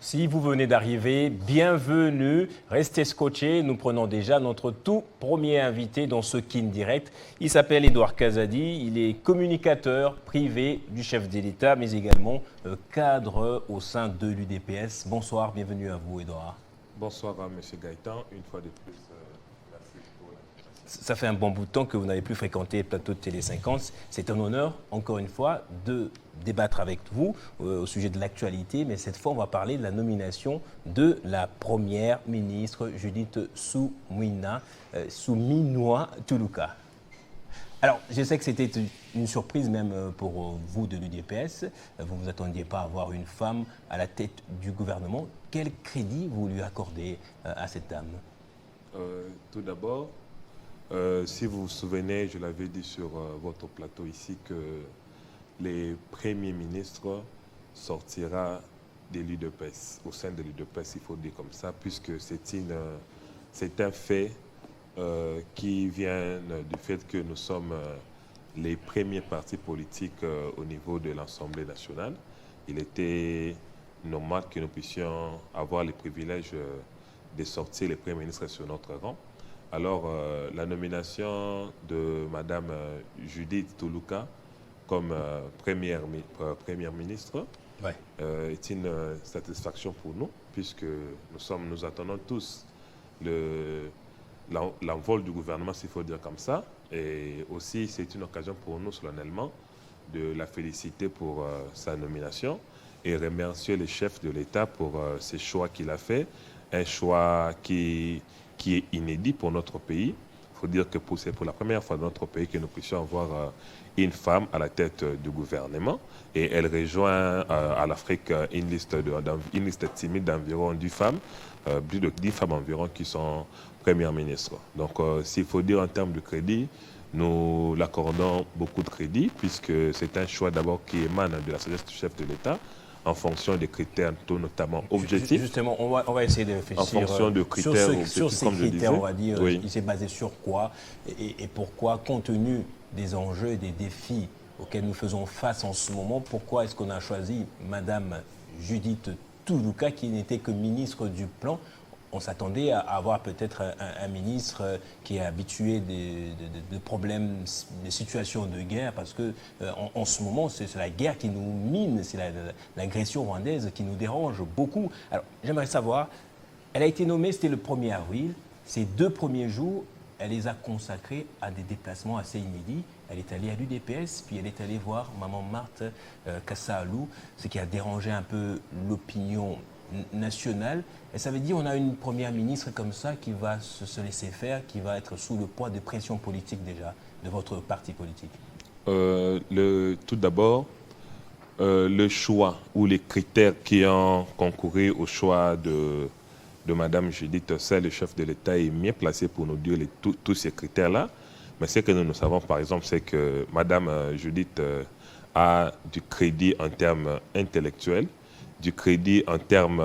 Si vous venez d'arriver, bienvenue, restez scotchés. Nous prenons déjà notre tout premier invité dans ce Kin Direct. Il s'appelle Edouard Kazadi, il est communicateur privé du chef de l'État, mais également cadre au sein de l'UDPS. Bonsoir, bienvenue à vous Edouard. Bonsoir à M. Gaëtan, une fois de plus, merci pour l'invitation. Ça fait un bon bout de temps que vous n'avez plus fréquenté le plateau de Télé 50. C'est un honneur, encore une fois, de débattre avec vous au sujet de l'actualité, mais cette fois, on va parler de la nomination de la première ministre Judith Suminwa Tuluka. Alors, je sais que c'était une surprise même pour vous de l'UDPS. Vous ne vous attendiez pas à avoir une femme à la tête du gouvernement. Quel crédit vous lui accordez à cette dame? Tout d'abord, si vous vous souvenez, je l'avais dit sur votre plateau ici que les premiers ministres sortira de l'UDPS, au sein de l'UDPS, il faut dire comme ça, puisque c'est un fait qui vient du fait que nous sommes les premiers partis politiques au niveau de l'Assemblée nationale. Il était normal que nous puissions avoir le privilège de sortir les premiers ministres sur notre rang. Alors, la nomination de Mme Judith Tuluka comme première ministre Ouais. est une satisfaction pour nous, puisque nous attendons tous l'envol du gouvernement, s'il faut dire comme ça. Et aussi, c'est une occasion pour nous, solennellement, de la féliciter pour sa nomination et remercier le chef de l'État pour ce choix qu'il a fait, un choix qui est inédit pour notre pays. Il faut dire que c'est pour la première fois dans notre pays que nous puissions avoir une femme à la tête du gouvernement. Et elle rejoint à l'Afrique une liste timide d'environ 10 femmes, plus de 10 femmes environ qui sont premières ministres. Donc, s'il faut dire en termes de crédit, nous l'accordons beaucoup de crédit, puisque c'est un choix d'abord qui émane de la sagesse du chef de l'État, en fonction des critères notamment objectifs. Justement, on va essayer de réfléchir en fonction de critères sur ces comme je critères, disais. on va dire, Oui. il s'est basé sur quoi et pourquoi, compte tenu des enjeux et des défis auxquels nous faisons face en ce moment, pourquoi est-ce qu'on a choisi Madame Judith Tuluka qui n'était que ministre du Plan? On s'attendait à avoir peut-être un ministre qui est habitué de problèmes, de situations de guerre, parce que en ce moment, c'est la guerre qui nous mine, c'est l'agression rwandaise qui nous dérange beaucoup. Alors, j'aimerais savoir, elle a été nommée, c'était le 1er avril, ces 2 premiers jours, elle les a consacrés à des déplacements assez inédits. Elle est allée à l'UDPS, puis elle est allée voir Maman Marthe Kassahalou, ce qui a dérangé un peu l'opinion nationale. Et ça veut dire qu'on a une première ministre comme ça qui va se laisser faire, qui va être sous le poids de pression politique déjà de votre parti politique. Tout d'abord, le choix ou les critères qui ont concouru au choix de Mme Judith, c'est le chef de l'État est mieux placé pour nous dire tous ces critères-là. Mais ce que nous savons, par exemple, c'est que Mme Judith a du crédit en termes intellectuels, du crédit en termes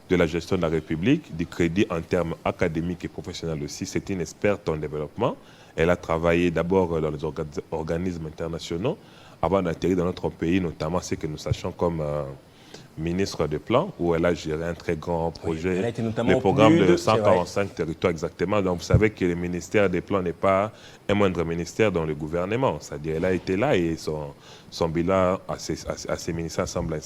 de la gestion de la République, du crédit en termes académiques et professionnels aussi. C'est une experte en développement. Elle a travaillé d'abord dans les organismes internationaux avant d'atterrir dans notre pays, notamment ce que nous sachons comme ministre de Plan, où elle a géré un très grand projet, elle a été notamment le programme de plus 145 territoires exactement. Donc vous savez que le ministère des Plans n'est pas un moindre ministère dans le gouvernement. C'est-à-dire qu'elle a été là et son bilan à ces ministères semble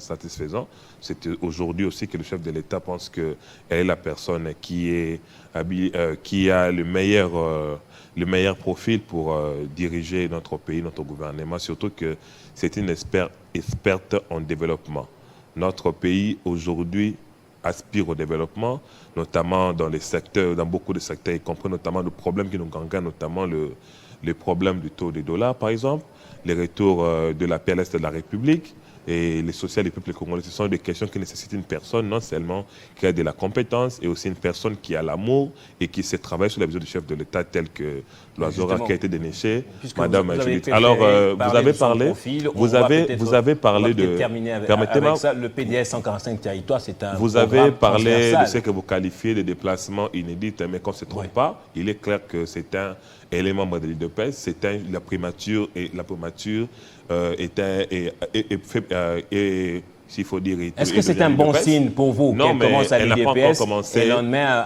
satisfaisant. C'est aujourd'hui aussi que le chef de l'État pense qu'elle est la personne qui a le meilleur profil pour diriger notre pays, notre gouvernement, surtout que c'est une experte en développement. Notre pays aujourd'hui aspire au développement, notamment dans beaucoup de secteurs, y compris notamment le problème qui nous gangrène, notamment le problème du taux de dollar, par exemple, les retours de la paix à l'Est de la République et les social et les peuples congolais. Ce sont des questions qui nécessitent une personne non seulement qui a de la compétence, et aussi une personne qui a l'amour et qui sait travailler sur la vision du chef de l'État tel que l'oiseau qui a été déniché, Madame Judith. Alors, vous avez parlé de... Permettez-moi. Le PDS 145 territoires, c'est un Vous avez parlé de ce que vous qualifiez de déplacement inédit, mais qu'on ne se trompe pas, il est clair que c'est un élément de l'UDPS, c'est la primature, et la primature est s'il faut dire. Est-ce que c'est un bon signe pour vous qu'elle commence à l'UDPS et le lendemain,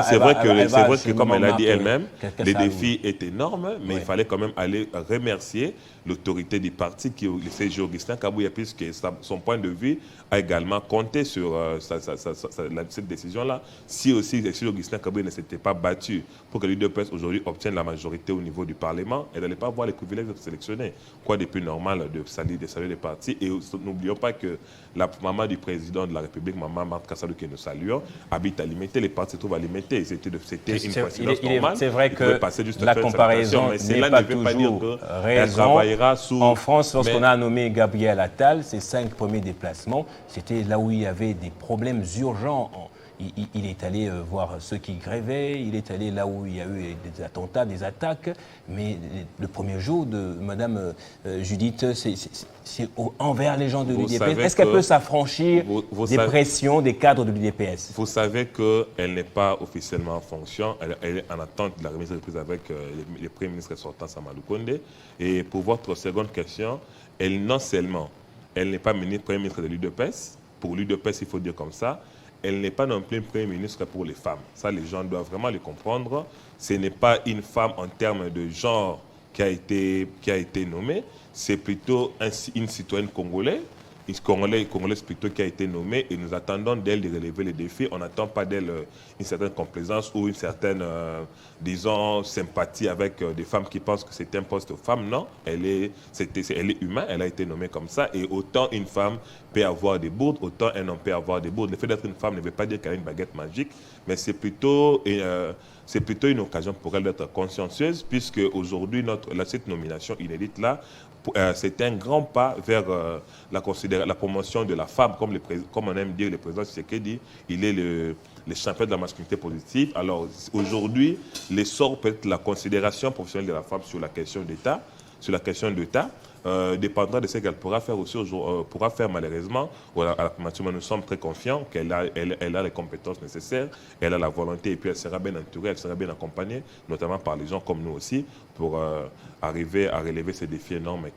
c'est vrai que, comme elle a dit elle-même, les défis oui. étaient énormes, mais il fallait quand même aller remercier l'autorité du parti, qui est le CG Augustin Kabouya, puisque son point de vue a également compté sur cette décision-là. Si aussi le CG Augustin Kabouya ne s'était pas battu pour que l'UDPS aujourd'hui obtienne la majorité au niveau du Parlement, elle n'allait pas avoir les privilèges d'être sélectionnée. Quoi de plus normal de saluer des partis. Et n'oublions pas que la maman du président de la République, maman Marthe Kassadou, que nous saluons, habite à Limité. Les partis se trouvent à Limité. C'était une coïncidence normale. C'est vrai que la comparaison n'est pas toujours raison. En France, lorsqu'on a nommé Gabriel Attal, ses 5 premiers déplacements, c'était là où il y avait des problèmes urgents. Il est allé voir ceux qui grévaient, il est allé là où il y a eu des attentats, des attaques. Mais le premier jour de Mme Judith, c'est envers les gens de l'UDPS. Est-ce qu'elle peut s'affranchir des pressions des cadres de l'UDPS? Vous savez qu'elle n'est pas officiellement en fonction. Elle est en attente de la remise de prise avec le Premier ministre sortant, Samalou Kondé. Et pour votre seconde question, non seulement elle n'est pas Premier ministre de l'UDPS, pour l'UDPS, il faut dire comme ça, elle n'est pas non plus Premier ministre pour les femmes. Ça, les gens doivent vraiment le comprendre. Ce n'est pas une femme en termes de genre qui a été nommée, c'est plutôt une citoyenne congolaise. Congolaise plutôt qui a été nommée, et nous attendons d'elle de relever les défis. On n'attend pas d'elle une certaine complaisance ou une certaine, disons, sympathie avec des femmes qui pensent que c'est un poste de femme. Non, elle est humaine, elle a été nommée comme ça. Et autant une femme peut avoir des bourdes, autant un homme peut avoir des bourdes. Le fait d'être une femme ne veut pas dire qu'elle a une baguette magique, mais c'est plutôt une occasion pour elle d'être consciencieuse, puisque aujourd'hui, cette nomination inédite-là, c'est un grand pas vers la promotion de la femme, comme on aime dire le président Tshisekedi, il est le champion de la masculinité positive. Alors aujourd'hui, l'essor peut-être la considération professionnelle de la femme sur la question d'État, dépendra de ce qu'elle pourra faire aussi malheureusement. Nous sommes très confiants qu'elle a les compétences nécessaires, elle a la volonté, et puis elle sera bien entourée, elle sera bien accompagnée, notamment par les gens comme nous aussi, pour arriver à relever ces défis énormes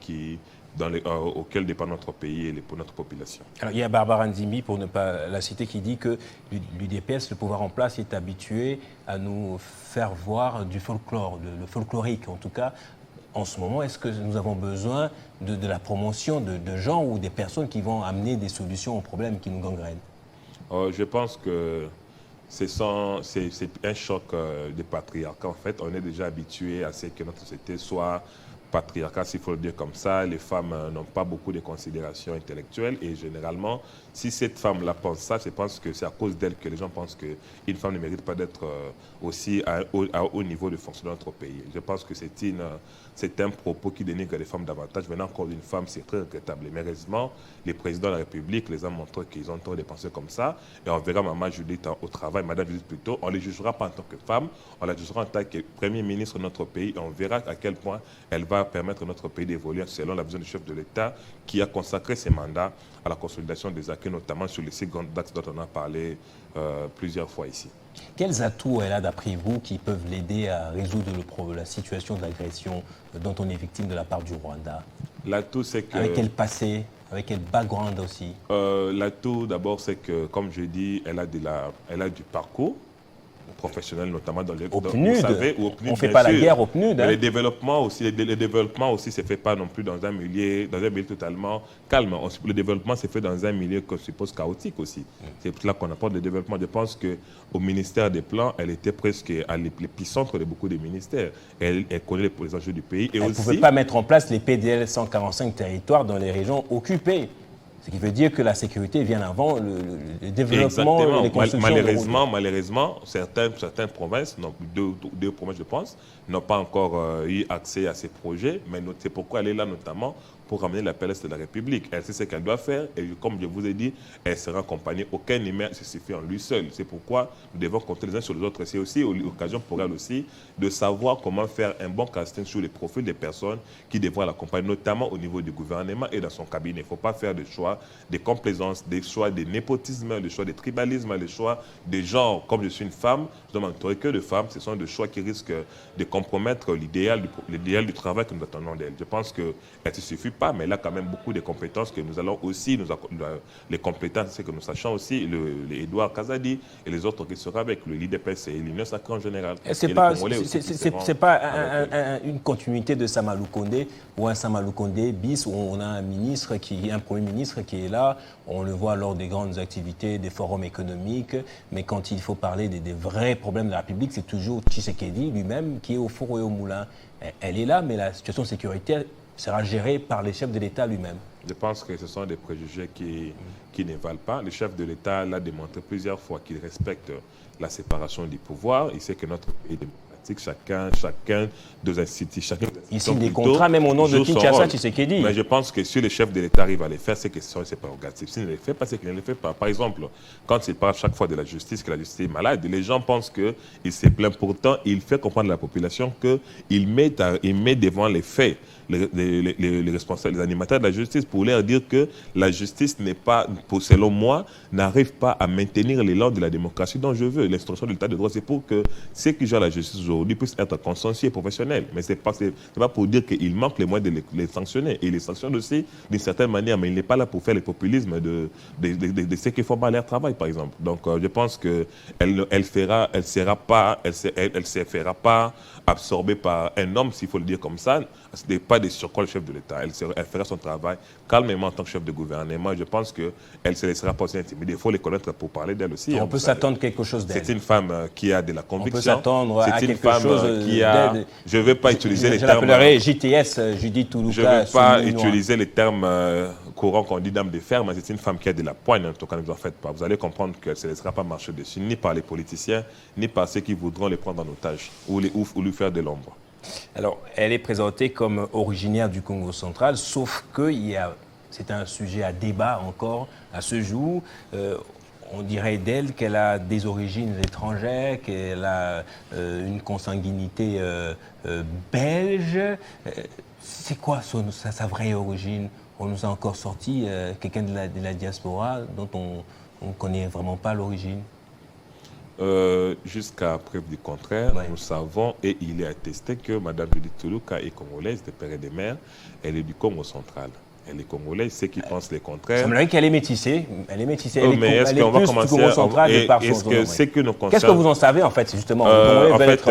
auxquels dépend notre pays et pour notre population. Alors, il y a Barbara Nzimbi, pour ne pas la citer, qui dit que l'UDPS, le pouvoir en place, est habitué à nous faire voir du folklore, le folklorique en tout cas. En ce moment, est-ce que nous avons besoin de la promotion de gens ou des personnes qui vont amener des solutions aux problèmes qui nous gangrènent? Je pense que c'est un choc de patriarcat. En fait, on est déjà habitué à ce que notre société soit patriarcat, s'il faut le dire comme ça. Les femmes n'ont pas beaucoup de considérations intellectuelles, et généralement, si cette femme-là pense ça, je pense que c'est à cause d'elle que les gens pensent qu'une femme ne mérite pas d'être aussi à haut niveau de fonction dans notre pays. Je pense que c'est un propos qui dénigre les femmes davantage. Venant encore d'une femme, c'est très regrettable. Mais heureusement, les présidents de la République les ont montré qu'ils ont tort de penser comme ça. Et on verra Maman Judith au travail, Madame Judith plutôt, on ne les jugera pas en tant que femme, on la jugera en tant que Premier ministre de notre pays, et on verra à quel point elle va permettre à notre pays d'évoluer selon la vision du chef de l'État, qui a consacré ses mandats à la consolidation des acquis, notamment sur les 6 grands axes dont on a parlé plusieurs fois ici. Quels atouts elle a, d'après vous, qui peuvent l'aider à résoudre la situation d'agression dont on est victime de la part du Rwanda? L'atout, c'est que... Avec quel passé, avec quel background aussi? L'atout, d'abord, c'est que, comme je dis, elle a du parcours professionnels, notamment dans les... Au PNUD. Vous savez, au PNUD, on ne fait pas la guerre au PNUD. Hein. Le développement aussi ne se fait pas non plus dans un milieu totalement calme. Le développement se fait dans un milieu qu'on suppose chaotique aussi. C'est pour cela qu'on apporte le développement. Je pense qu'au ministère des Plans, elle était presque à l'épicentre de beaucoup de ministères. Elle connaît les enjeux du pays. Et elle ne pouvait pas mettre en place les PDL 145 territoires dans les régions occupées. Ce qui veut dire que la sécurité vient avant le développement, les constructions. Malheureusement, certaines provinces, deux provinces je pense, n'ont pas encore eu accès à ces projets, mais c'est pourquoi elle est là notamment pour ramener la paix de la République. Elle sait ce qu'elle doit faire, et comme je vous ai dit, elle sera accompagnée. Aucun humain ne se suffit en lui seul. C'est pourquoi nous devons compter les uns sur les autres. C'est aussi l'occasion pour elle aussi de savoir comment faire un bon casting sur les profils des personnes qui devront l'accompagner, notamment au niveau du gouvernement et dans son cabinet. Il ne faut pas faire de choix de complaisance, des choix de népotisme, des choix de tribalisme, des choix de genre. Comme je suis une femme, je dois m'entourer que de femmes. Ce sont des choix qui risquent de compromettre l'idéal du travail que nous attendons d'elle. Je pense qu'elle se suffit pas, mais il a quand même beaucoup de compétences que nous allons aussi, les compétences, c'est que nous sachons aussi, Edouard Kazadi et les autres qui seront avec, le l'IDPS et l'Union sacrée en général. C'est pas une continuité de Samalou Kondé ou un Samalou Kondé bis où on a un Premier ministre qui est là, on le voit lors des grandes activités, des forums économiques, mais quand il faut parler des vrais problèmes de la République, c'est toujours Tshisekedi lui-même qui est au four et au moulin. Elle est là, mais la situation sécuritaire sera gérée par les chefs de l'État lui-même. Je pense que ce sont des préjugés qui ne valent pas. Le chef de l'État l'a démontré plusieurs fois qu'il respecte la séparation du pouvoir. Il sait que notre pays est démocratique, chacun des institutions. Il signe des contrats même au nom de Kinshasa, Tshisekedi. Mais je pense que si le chef de l'État arrive à les faire, c'est que ce sont ses prérogatives. S'il ne les fait pas, c'est qu'il ne les fait pas. Par exemple, quand il parle chaque fois de la justice, que la justice est malade, les gens pensent qu'il se plaint. Pourtant, il fait comprendre à la population qu'il met devant les faits les responsables, les animateurs de la justice, pour leur dire que la justice n'est pas, selon moi, n'arrive pas à maintenir l'élan de la démocratie dont je veux. L'instruction de l'état de droit, c'est pour que ceux qui gèrent la justice aujourd'hui puissent être consciencieux et professionnels. Mais ce n'est pas pour dire qu'il manque les moyens de les sanctionner. Et il les sanctionne aussi d'une certaine manière, mais il n'est pas là pour faire le populisme de ceux qui font mal leur travail, par exemple. Donc je pense qu'elle ne se fera pas absorbée par un homme, s'il faut le dire comme ça. Ce n'est pas des surcroît le chef de l'État. Elle fera son travail calmement en tant que chef de gouvernement. Je pense qu'elle ne se laissera pas aussi intimider. Il faut les connaître pour parler d'elle aussi. On peut s'attendre quelque chose d'elle. C'est une femme qui a de la conviction. On peut s'attendre à quelque chose d'elle. Je ne vais pas utiliser les termes... Je l'appellerai JTS, Judith Toulouka. Je ne vais pas utiliser les termes courants qu'on dit dame de fer, mais c'est une femme qui a de la poigne, en tout cas, ne vous en faites pas. Vous allez comprendre qu'elle ne se laissera pas marcher dessus, ni par les politiciens, ni par ceux qui voudront les prendre en otage ou lui faire de l'ombre. Alors, elle est présentée comme originaire du Congo central, sauf que c'est un sujet à débat encore à ce jour. On dirait d'elle qu'elle a des origines étrangères, qu'elle a une consanguinité belge. C'est quoi sa vraie origine? On nous a encore sorti quelqu'un de la diaspora dont on ne connaît vraiment pas l'origine. Jusqu'à preuve du contraire, nous savons et il est attesté que Mme Judith Toulouka est congolaise de père et de mère. Elle est du Congo central. Elle est congolaise, ceux qui pensent le contraire. Ça me dit qu'elle est métissée. Elle est métissée. Mais est-ce qu'on va commencer du Congo central de par son nom. Qu'est-ce que vous en savez en fait, justement? En fait,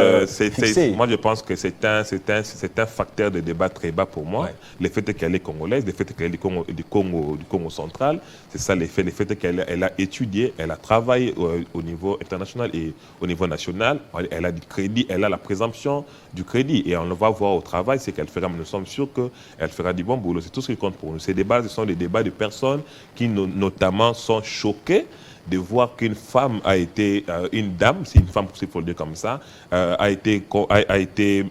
moi je pense que c'est un facteur de débat très bas pour moi. Le fait qu'elle est congolaise, le fait qu'elle est du Congo central, c'est ça l'effet. Le fait qu'elle a étudié, elle a travaillé au niveau international et au niveau national. Elle a du crédit, elle a la présomption du crédit. Et on le va voir au travail, c'est qu'elle fera, nous sommes sûrs qu'elle fera du bon boulot. C'est tout ce qui compte pour nous. Ces débats, ce sont des débats de personnes qui notamment sont choquées de voir qu'une femme a été, une dame, c'est une femme, il faut le dire comme ça, a été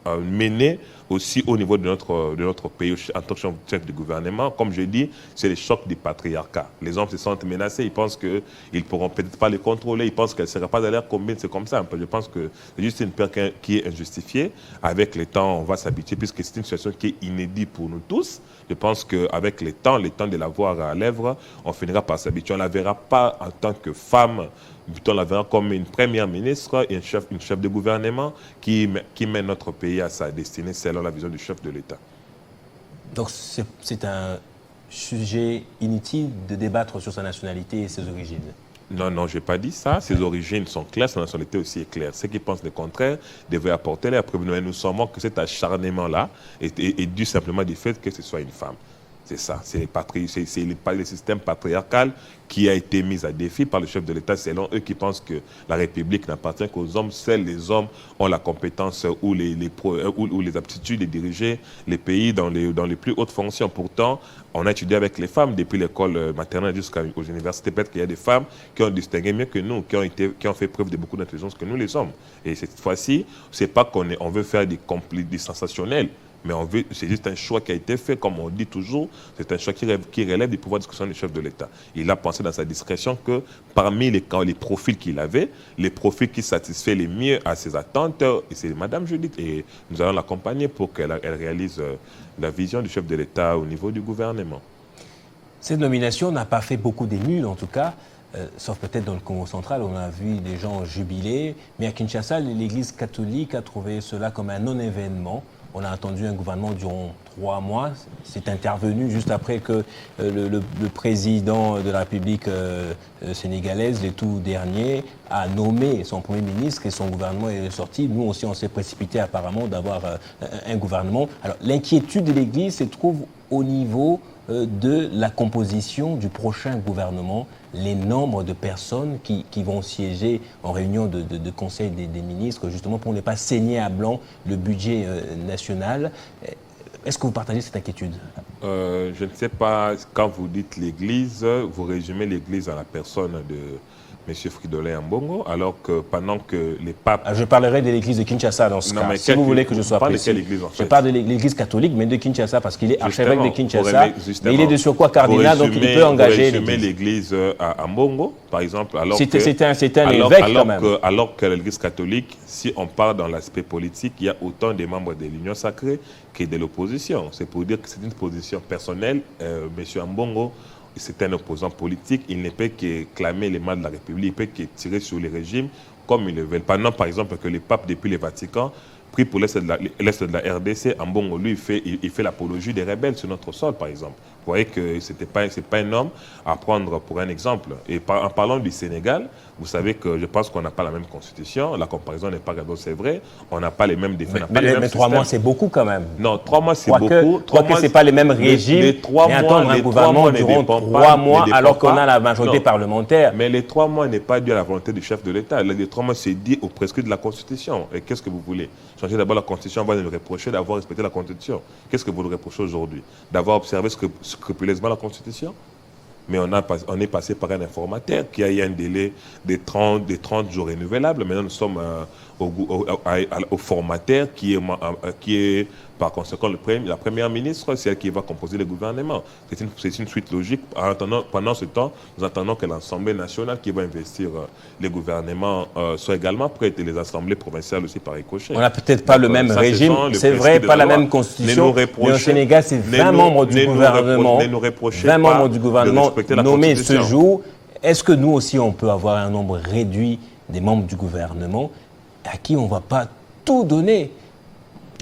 menée aussi au niveau de notre pays en tant que chef de gouvernement. Comme je dis, c'est le choc du patriarcat. Les hommes se sentent menacés, ils pensent qu'ils ne pourront peut-être pas les contrôler, ils pensent qu'elle ne sera pas dans leur combine, c'est comme ça. Je pense que c'est juste une peur qui est injustifiée. Avec le temps, on va s'habituer, puisque c'est une situation qui est inédite pour nous tous. Je pense qu'avec le temps de la voir à l'œuvre, on finira par s'habituer. On ne la verra pas en tant que femme, on la verra comme une première ministre et une chef de gouvernement qui mène notre pays à sa destinée selon la vision du chef de l'État. Donc c'est un sujet inutile de débattre sur sa nationalité et ses origines. Non, je n'ai pas dit ça. Ses origines sont claires, sa nationalité aussi est claire. Ceux qui pensent le contraire devraient apporter la preuve. Nous savons que cet acharnement-là est dû simplement du fait que ce soit une femme. C'est ça, c'est le système patriarcal qui a été mis à défi par le chef de l'État, selon eux qui pensent que la République n'appartient qu'aux hommes. Seuls les hommes ont la compétence ou les aptitudes de diriger les pays dans les plus hautes fonctions. Pourtant, on a étudié avec les femmes depuis l'école maternelle jusqu'aux universités. Peut-être qu'il y a des femmes qui ont distingué mieux que nous, qui ont fait preuve de beaucoup d'intelligence que nous les hommes. Et cette fois-ci, ce n'est pas qu'on veut faire des sensationnels. Mais c'est juste un choix qui a été fait, comme on dit toujours, c'est un choix qui relève du pouvoir de discussion du chef de l'État. Il a pensé dans sa discrétion que parmi les profils qu'il avait, les profils qui satisfait les mieux à ses attentes, c'est Mme Judith. Et nous allons l'accompagner pour qu'elle réalise la vision du chef de l'État au niveau du gouvernement. Cette nomination n'a pas fait beaucoup d'émules, en tout cas. Sauf peut-être dans le Congo central, on a vu des gens jubiler. Mais à Kinshasa, l'Église catholique a trouvé cela comme un non-événement. On a attendu un gouvernement durant 3 mois. C'est intervenu juste après que le président de la République sénégalaise, le tout dernier, a nommé son Premier ministre et son gouvernement est sorti. Nous aussi, on s'est précipité apparemment d'avoir un gouvernement. Alors, l'inquiétude de l'Église se trouve au niveau de la composition du prochain gouvernement, les nombres de personnes qui vont siéger en réunion de conseil des ministres, justement pour ne pas saigner à blanc le budget national. Est-ce que vous partagez cette inquiétude? Je ne sais pas, quand vous dites l'Église, vous résumez l'Église à la personne de M. Fridolin Ambongo, alors que pendant que les papes... Je parlerai de l'Église de Kinshasa dans ce cas, si vous voulez que je sois précis. Je parle de l'Église catholique, mais de Kinshasa, parce qu'il est archevêque de Kinshasa, mais il est de surcroît cardinal, donc il peut engager l'Église à Ambongo, par exemple, alors c'est un évêque quand même. Alors que l'Église catholique, si on parle dans l'aspect politique, il y a autant de membres de l'Union sacrée que de l'opposition. C'est pour dire que c'est une position personnelle. M. Ambongo, c'est un opposant politique, il ne peut que clamer les mal de la République, il peut que tirer sur les régimes comme ils le veulent. Pendant, par exemple, que les papes, depuis le Vatican, prient pour l'Est de la RDC, Ambongo, lui, il fait l'apologie des rebelles sur notre sol, par exemple. Vous voyez que ce n'est pas un homme à prendre pour un exemple. Et en parlant du Sénégal, vous savez que je pense qu'on n'a pas la même constitution, la comparaison n'est pas gradoise, c'est vrai, on n'a pas les mêmes défis. Mais 3 mois, c'est beaucoup quand même. Non, 3 mois, c'est beaucoup. Quoique ce n'est pas les mêmes régimes, et attendre un gouvernement durant 3 mois alors qu'on a la majorité parlementaire. Mais les 3 mois n'est pas dû à la volonté du chef de l'État. Les 3 mois, c'est dit au prescrit de la Constitution. Et qu'est-ce que vous voulez? Changer d'abord la Constitution, on va nous reprocher d'avoir respecté la Constitution. Qu'est-ce que vous nous reprochez aujourd'hui? D'avoir observé scrupuleusement la Constitution? Mais on est passé par un informateur qui a eu un délai de 30 jours renouvelable. Maintenant, nous sommes au formateur qui est par conséquent la première ministre, c'est elle qui va composer le gouvernement. C'est une suite logique. Pendant ce temps, nous attendons que l'Assemblée nationale qui va investir les gouvernements soit également prête et les assemblées provinciales aussi par ricochet. On n'a peut-être pas le même régime, c'est vrai, pas la même constitution, mais au Sénégal, c'est 20 membres du gouvernement, 20 membres du gouvernement nommés ce jour. Est-ce que nous aussi, on peut avoir un nombre réduit des membres du gouvernement à qui on ne va pas tout donner?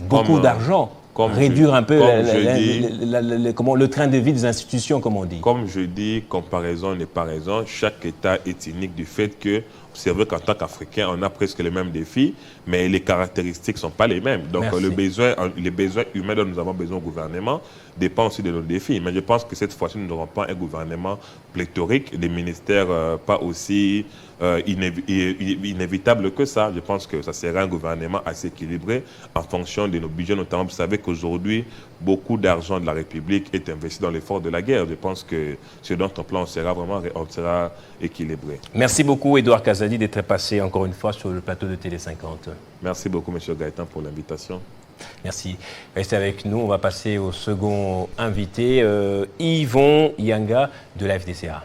Beaucoup d'argent, réduire un peu le train de vie des institutions, comme on dit. Comme je dis, comparaison n'est pas raison. Chaque État est unique du fait que, c'est vrai qu'en tant qu'Africain, on a presque les mêmes défis, mais les caractéristiques ne sont pas les mêmes. Donc les besoins humains dont nous avons besoin au gouvernement dépendent aussi de nos défis. Mais je pense que cette fois-ci, nous n'aurons pas un gouvernement pléthorique, des ministères pas aussi inévitables que ça. Je pense que ça sera un gouvernement assez équilibré en fonction de nos budgets. Notamment, vous savez qu'aujourd'hui, beaucoup d'argent de la République est investi dans l'effort de la guerre. Je pense que sur notre plan, on sera équilibré. Merci beaucoup, Edouard Kazadi, d'être passé encore une fois sur le plateau de Télé 50. Merci beaucoup, M. Gaëtan, pour l'invitation. Merci. Restez avec nous. On va passer au second invité, Yvon Yanga de la FDCA.